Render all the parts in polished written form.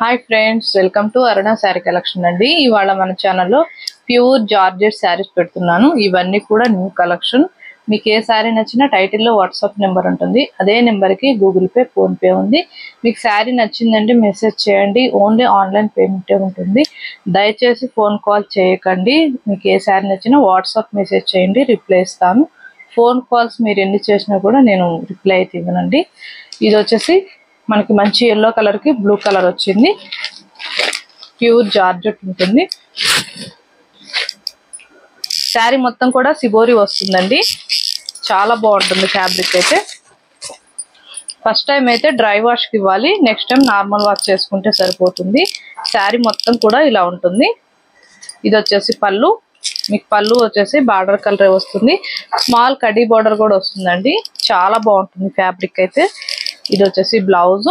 Hi friends, welcome to Aruna sari collection అండి. ఇవాళ మన ఛానల్లో ప్యూర్ జార్జెట్ శారీస్ పెడుతున్నాను. ఇవన్నీ కూడా న్యూ కలెక్షన్. మీకు ఏ శారీ నచ్చినా టైటిల్లో వాట్సాప్ నెంబర్ ఉంటుంది. అదే నెంబర్కి గూగుల్ పే, ఫోన్పే ఉంది. మీకు శారీ నచ్చిందంటే మెసేజ్ చేయండి. ఓన్లీ ఆన్లైన్ పేమెంటే ఉంటుంది. దయచేసి ఫోన్ కాల్ చేయకండి. మీకు ఏ శారీ నచ్చినా వాట్సాప్ మెసేజ్ చేయండి, రిప్లై ఇస్తాను. ఫోన్ కాల్స్ మీరు ఎన్ని చేసినా కూడా నేను రిప్లై అయితే ఇవ్వనండి. ఇది వచ్చేసి మనకి మంచి ఎల్లో కలర్ కి బ్లూ కలర్ వచ్చింది. ప్యూర్ జార్జెట్ ఉంటుంది. శారీ మొత్తం కూడా సిబోరి వస్తుందండి. చాలా బాగుంటుంది ఫ్యాబ్రిక్ అయితే. ఫస్ట్ టైం అయితే డ్రై వాష్ కి ఇవ్వాలి, నెక్స్ట్ టైం నార్మల్ వాష్ చేసుకుంటే సరిపోతుంది. శారీ మొత్తం కూడా ఇలా ఉంటుంది. ఇది వచ్చేసి పళ్ళు. మీకు పళ్ళు వచ్చేసి బార్డర్ కలర్ వస్తుంది. స్మాల్ కడీ బార్డర్ కూడా వస్తుందండి. చాలా బాగుంటుంది ఫ్యాబ్రిక్ అయితే. ఇది వచ్చేసి బ్లౌజ్.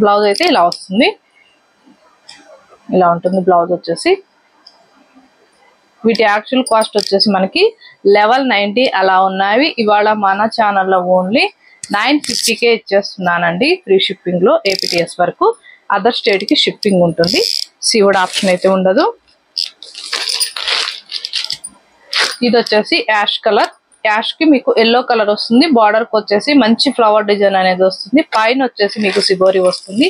బ్లౌజ్ అయితే ఇలా వస్తుంది. ఇలా ఉంటుంది బ్లౌజ్ వచ్చేసి. వీటి యాక్చువల్ కాస్ట్ వచ్చేసి మనకి 1190 అలా ఉన్నాయి. ఇవాళ మన ఛానల్లో ఓన్లీ 950కే ఇచ్చేస్తున్నానండి. ఫ్రీ షిప్పింగ్ లో APTS వరకు. అదర్ స్టేట్ కి షిప్పింగ్ ఉంటుంది. సీవుడ్ ఆప్షన్ అయితే ఉండదు. ఇది వచ్చేసి యాష్ కలర్. యాష్ కి మీకు ఎల్లో కలర్ వస్తుంది. బార్డర్ కి వచ్చేసి మంచి ఫ్లవర్ డిజైన్ అనేది వస్తుంది. పైన వచ్చేసి మీకు సిబోరి వస్తుంది.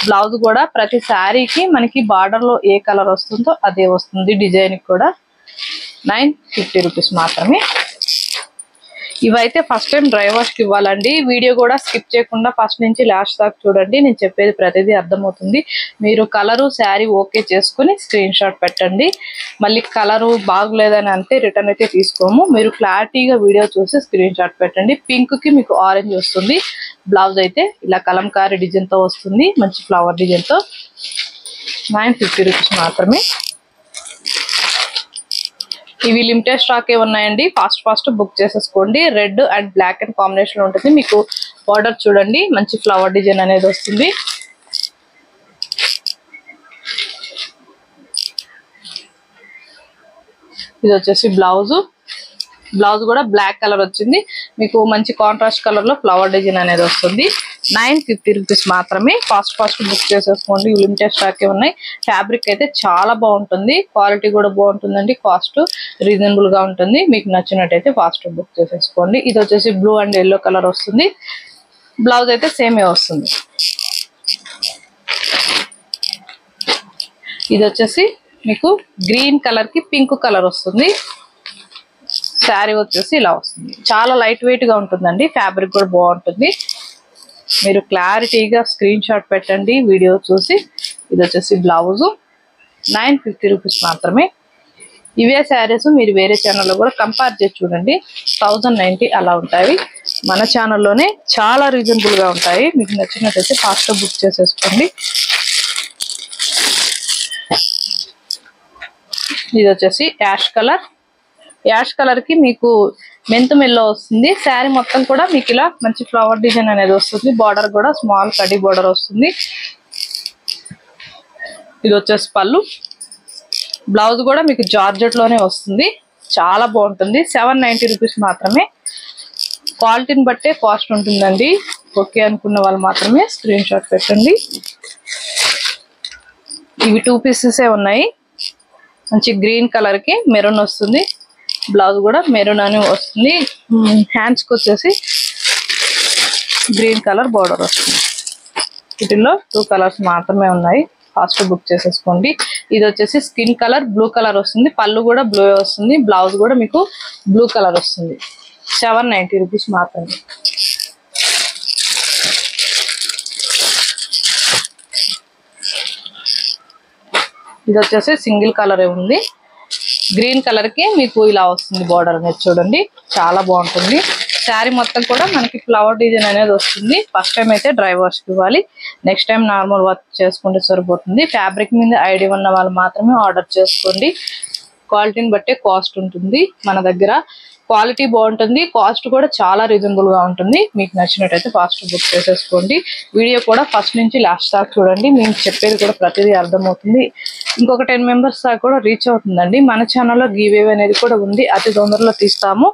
బ్లౌజ్ కూడా ప్రతి శారీకి మనకి బార్డర్ లో ఏ కలర్ వస్తుందో అదే వస్తుంది. డిజైన్ కూడా 950 రూపీస్ మాత్రమే. ఇవైతే ఫస్ట్ టైం డ్రై వాష్ కి ఇవ్వాలండి. వీడియో కూడా స్కిప్ చేయకుండా ఫస్ట్ నుంచి లాస్ట్ దాకా చూడండి. నేను చెప్పేది ప్రతిదీ అర్థమవుతుంది. మీరు కలరు శారీ ఓకే చేసుకుని స్క్రీన్ షాట్ పెట్టండి. మళ్ళీ కలరు బాగలేదని అంటే రిటర్న్ అయితే తీసుకోము. మీరు క్లారిటీగా వీడియో చూసి స్క్రీన్ షాట్ పెట్టండి. పింక్ కి మీకు ఆరెంజ్ వస్తుంది. బ్లౌజ్ అయితే ఇలా కలంకారీ డిజైన్ తో వస్తుంది. మంచి ఫ్లవర్ డిజైన్ తో 950 రూపీస్ మాత్రమే. ఇవి లిమిటెడ్ స్టాకే ఉన్నాయండి. ఫాస్ట్ బుక్ చేసేసుకోండి. Red and black and combination లో ఉంటుంది. మీకు బార్డర్ చూడండి, మంచి ఫ్లవర్ డిజైన్ అనేది వస్తుంది. ఇది వచ్చేసి బ్లౌజ్. బ్లౌజ్ కూడా బ్లాక్ కలర్ వచ్చింది. మీకు మంచి కాంట్రాస్ట్ కలర్ లో ఫ్లవర్ డిజైన్ అనేది వస్తుంది. 950 రూపీస్ మాత్రమే. ఫాస్ట్ బుక్ చేసేసుకోండి. లిమిటెడ్ స్టాకే ఉన్నాయి. ఫ్యాబ్రిక్ అయితే చాలా బాగుంటుంది. క్వాలిటీ కూడా బాగుంటుందండి. కాస్ట్ రీజనబుల్ గా ఉంటుంది. మీకు నచ్చినట్టయితే ఫాస్ట్ బుక్ చేసేసుకోండి. ఇది వచ్చేసి బ్లూ అండ్ ఎల్లో కలర్ వస్తుంది. బ్లౌజ్ అయితే సేమే వస్తుంది. ఇది వచ్చేసి మీకు గ్రీన్ కలర్ కి పింక్ కలర్ వస్తుంది. శారీ వచ్చేసి ఇలా వస్తుంది. చాలా లైట్ వెయిట్ గా ఉంటుందండి. ఫ్యాబ్రిక్ కూడా బాగుంటుంది. మీరు క్లారిటీగా స్క్రీన్ షాట్ పెట్టండి వీడియో చూసి. ఇది వచ్చేసి బ్లౌజ్. 950 రూపీస్ మాత్రమే. ఇవే శారీస్ మీరు వేరే ఛానల్లో కూడా కంపేర్ చేసి చూడండి. 1090 అలా ఉంటాయి. మన ఛానల్లోనే చాలా రీజనబుల్ గా ఉంటాయి. మీకు నచ్చినట్టయితే ఫాస్ట్ బుక్ చేసేసుకోండి. ఇది వచ్చేసి యాష్ కలర్. యాష్ కలర్ కి మీకు మెంతు మెల్లో వస్తుంది. శారీ మొత్తం కూడా మీకు ఇలా మంచి ఫ్లవర్ డిజైన్ అనేది వస్తుంది. బార్డర్ కూడా స్మాల్ కడ్డీ బార్డర్ వస్తుంది. ఇది వచ్చేసి పళ్ళు. బ్లౌజ్ కూడా మీకు జార్జెట్ లోనే వస్తుంది. చాలా బాగుంటుంది. 790 రూపీస్ మాత్రమే. క్వాలిటీని బట్టే కాస్ట్ ఉంటుందండి. ఓకే అనుకున్న వాళ్ళు మాత్రమే స్క్రీన్ షాట్ పెట్టండి. ఇవి 2 పీసెసే ఉన్నాయి. మంచి గ్రీన్ కలర్ కి మెరూన్ వస్తుంది. బ్లౌజ్ కూడా మెరూన్ అని వస్తుంది. హ్యాండ్స్ కి వచ్చేసి గ్రీన్ కలర్ బార్డర్ వస్తుంది. వీటిల్లో 2 కలర్స్ మాత్రమే ఉన్నాయి. ఫాస్ట్ బుక్ చేసేసుకోండి. ఇది వచ్చేసి స్కిన్ కలర్ బ్లూ కలర్ వస్తుంది. పళ్ళు కూడా బ్లూ వస్తుంది. బ్లౌజ్ కూడా మీకు బ్లూ కలర్ వస్తుంది. 790 రూపీస్ మాత్రమే. ఇది వచ్చేసి సింగిల్ కలర్ ఉంది. గ్రీన్ కలర్ కి మీకు ఇలా వస్తుంది బార్డర్ అనేది చూడండి. చాలా బాగుంటుంది. శారీ మొత్తం కూడా మనకి ఫ్లవర్ డిజైన్ అనేది వస్తుంది. ఫస్ట్ టైం అయితే డ్రై వాష్ ఇవ్వాలి, నెక్స్ట్ టైం నార్మల్ వాష్ చేసుకుంటే సరిపోతుంది. ఫ్యాబ్రిక్ మీద ఐడియా ఉన్న వాళ్ళు మాత్రమే ఆర్డర్ చేసుకోండి. క్వాలిటీని బట్టే కాస్ట్ ఉంటుంది. మన దగ్గర క్వాలిటీ బాగుంటుంది. కాస్ట్ కూడా చాలా రీజనబుల్ గా ఉంటుంది. మీకు నచ్చినట్టయితే ఫాస్ట్ బుక్ చేసేసుకోండి. వీడియో కూడా ఫస్ట్ నుంచి లాస్ట్ దాకా చూడండి. మీకు చెప్పేది కూడా ప్రతిదీ అర్థమవుతుంది. ఇంకొక 10 మెంబర్స్ దాకా కూడా రీచ్ అవుతుందండి. మన ఛానల్లో గివ్ అవే అనేది కూడా ఉంది. అతి తొందరలో తీస్తాము.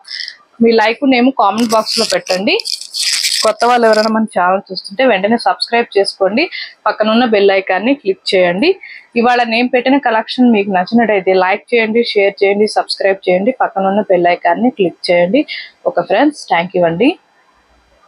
మీ లైక్ నేమ్ కామెంట్ బాక్స్ లో పెట్టండి. కొత్త వాళ్ళు ఎవరైనా మన ఛానల్ చూస్తుంటే వెంటనే సబ్స్క్రైబ్ చేసుకోండి, పక్కన ఉన్న బెల్ ఐకాన్ని క్లిక్ చేయండి. ఇవాళ నేను పెట్టిన కలెక్షన్ మీకు నచ్చినట్టయితే లైక్ చేయండి, షేర్ చేయండి, సబ్స్క్రైబ్ చేయండి, పక్కన ఉన్న బెల్ ఐకాన్ని క్లిక్ చేయండి. ఓకే ఫ్రెండ్స్, థ్యాంక్ యూ అండి.